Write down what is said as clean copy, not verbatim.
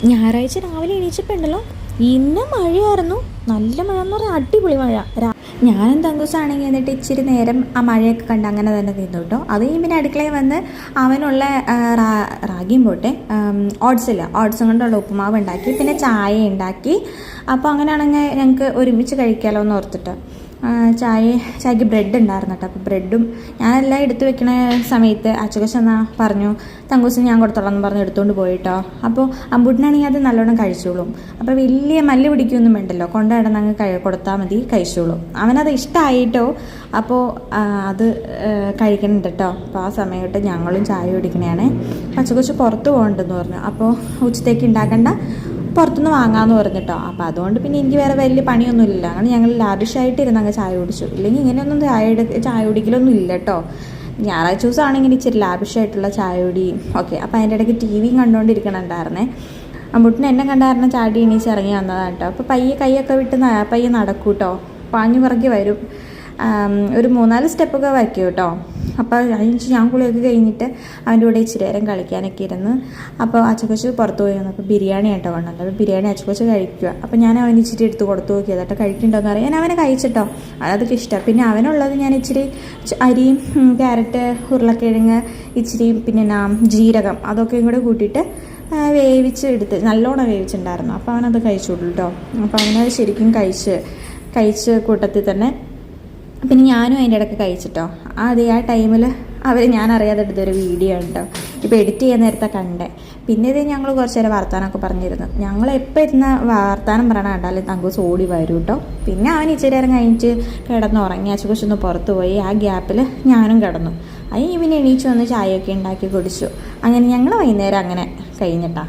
ഞായറാഴ്ച രാവിലെ എണീച്ചപ്പോൾ ഉണ്ടല്ലോ ഇന്ന മഴയായിരുന്നു. നല്ല മഴ എന്ന് പറഞ്ഞാൽ അടിപൊളി മഴ. ഞാനും തങ്കൂസാണെങ്കിൽ എന്നിട്ട് ഇച്ചിരി നേരം ആ മഴയൊക്കെ കണ്ട് അങ്ങനെ തന്നെ നിന്നു കേട്ടോ. അത് പിന്നെ അടുക്കളയിൽ വന്ന് അവനുള്ള റാഗിയും പോട്ടെ ഓട്സും കൊണ്ടുള്ള ഉപ്പുമാവ് ഉണ്ടാക്കി, പിന്നെ ചായ ഉണ്ടാക്കി. അപ്പോൾ അങ്ങനെയാണെങ്കിൽ ഞങ്ങൾക്ക് ഒരുമിച്ച് കഴിക്കാമല്ലോ എന്ന് ഓർത്തിട്ട് ചായക്ക് ബ്രെഡ് ഉണ്ടായിരുന്നു കേട്ടോ. അപ്പോൾ ബ്രെഡും ഞാനെല്ലാം എടുത്തു വെക്കണ സമയത്ത് അച്ചക്കശ എന്നാ പറഞ്ഞു തങ്കൂസിന് ഞാൻ കൊടുത്തോളാം എന്ന് പറഞ്ഞ് എടുത്തുകൊണ്ട് പോയിട്ടോ. അപ്പോൾ അമ്പൂട്ടിനാണെങ്കിൽ അത് നല്ലോണം കഴിച്ചോളും. അപ്പോൾ വലിയ മല്ല് പിടിക്കൊന്നും വേണ്ടല്ലോ, കൊണ്ടുനടന്ന് അങ്ങ് കൊടുത്താൽ മതി, കഴിച്ചോളും. അവനത് ഇഷ്ടമായിട്ടോ. അപ്പോൾ അത് കഴിക്കണുണ്ട് കേട്ടോ. അപ്പോൾ ആ സമയത്ത് ഞങ്ങളും ചായ കുടിക്കണതാണ്. അച്ചക്കശ പുറത്ത് പോകണ്ടെന്ന് പറഞ്ഞു. അപ്പോൾ ഉച്ചത്തേക്ക് ഉണ്ടാക്കണ്ട, പുറത്തുനിന്ന് വാങ്ങാമെന്ന് പറഞ്ഞിട്ടോ. അപ്പോൾ അതുകൊണ്ട് പിന്നെ എനിക്ക് വേറെ വലിയ പണിയൊന്നുമില്ല. അങ്ങനെ ഞങ്ങൾ ലാവിഷായിട്ട് ഇരുന്ന് അങ്ങ് ചായ കുടിച്ചു. ഇല്ലെങ്കിൽ ഇങ്ങനെയൊന്നും ചായ കുടിക്കലൊന്നും ഇല്ല കേട്ടോ. ഞായറാഴ്ച ദിവസമാണെങ്കിൽ ഇച്ചിരി ലാവിഷായിട്ടുള്ള ചായ കുടിയും ഓക്കെ. അപ്പോൾ അതിൻ്റെ ഇടയ്ക്ക് ടി വിയും കണ്ടുകൊണ്ടിരിക്കണുണ്ടായിരുന്നേ. അമ്പൂട്ടിന് എന്നെ കണ്ടായിരുന്നു ചാടി എണീച്ച് ഇറങ്ങി വന്നതാണ് കേട്ടോ. അപ്പോൾ പയ്യെ കൈയൊക്കെ വിട്ട് പയ്യെ നടക്കൂ കേട്ടോ. പാഞ്ഞു പിറകി വരും. ഒരു 3-4 സ്റ്റെപ്പൊക്കെ വയ്ക്കും കേട്ടോ. അപ്പോൾ അതിന് ഞാൻ കുളിയൊക്കെ കഴിഞ്ഞിട്ട് അവൻ്റെ കൂടെ ഇച്ചിരി നേരം കളിക്കാനൊക്കെ ഇരുന്ന്. അപ്പോൾ അച്ചക്കൊച്ച് പുറത്ത് പോയി വന്നു. അപ്പോൾ ബിരിയാണി ആയിട്ടോ കൊണ്ടല്ലോ. അപ്പോൾ ബിരിയാണി അച്ചക്കൊച്ച് കഴിക്കുക. അപ്പോൾ ഞാൻ അവന് ഇച്ചിരി എടുത്ത് കൊടുത്തു നോക്കിയത് കേട്ടോ, കഴിക്കണ്ടോയെന്ന് അറിയാൻ. അവനെ കഴിച്ചിട്ടോ, അതൊക്കെ ഇഷ്ടമാണ്. പിന്നെ അവനുള്ളത് ഞാൻ ഇച്ചിരി അരിയും ക്യാരറ്റ് ഉരുളക്കിഴങ്ങ് ഇച്ചിരി പിന്നെ ജീരകം അതൊക്കെയും കൂടെ കൂട്ടിയിട്ട് വേവിച്ച് നല്ലോണം വേവിച്ചിട്ടുണ്ടായിരുന്നു. അപ്പോൾ അവനത് കഴിച്ചോളൂ കേട്ടോ. അപ്പോൾ അവനത് ശരിക്കും കഴിച്ച് കൂട്ടത്തിൽ തന്നെ പിന്നെ ഞാനും അതിൻ്റെ ഇടയ്ക്ക് കഴിച്ചിട്ടോ. ആ ടൈമിൽ ഞാൻ അറിയാതെ എടുത്തൊരു വീഡിയോ ഉണ്ടോ. ഇപ്പോൾ എഡിറ്റ് ചെയ്യാൻ നേരത്തെ കണ്ടേ. പിന്നെ ഇത് ഞങ്ങൾ കുറച്ച് നേരം വർത്താനമൊക്കെ പറഞ്ഞിരുന്നു. ഞങ്ങൾ എപ്പോൾ ഇരുന്ന് വർത്താനം പറയണ കണ്ടാലും തങ്കൂസ് ഓടി വരും കേട്ടോ. പിന്നെ അവൻ ഇച്ചിരി നേരം കഴിഞ്ഞിട്ട് കിടന്നുറങ്ങി. അച്ചുകൊച്ചൊന്ന് പുറത്ത് പോയി. ആ ഗ്യാപ്പിൽ ഞാനും കിടന്നു. അതിന് പിന്നെ എണീച്ച് വന്ന് ചായയൊക്കെ ഉണ്ടാക്കി കുടിച്ചു. അങ്ങനെ ഞങ്ങൾ വൈകുന്നേരം അങ്ങനെ കഴിഞ്ഞിട്ടാ.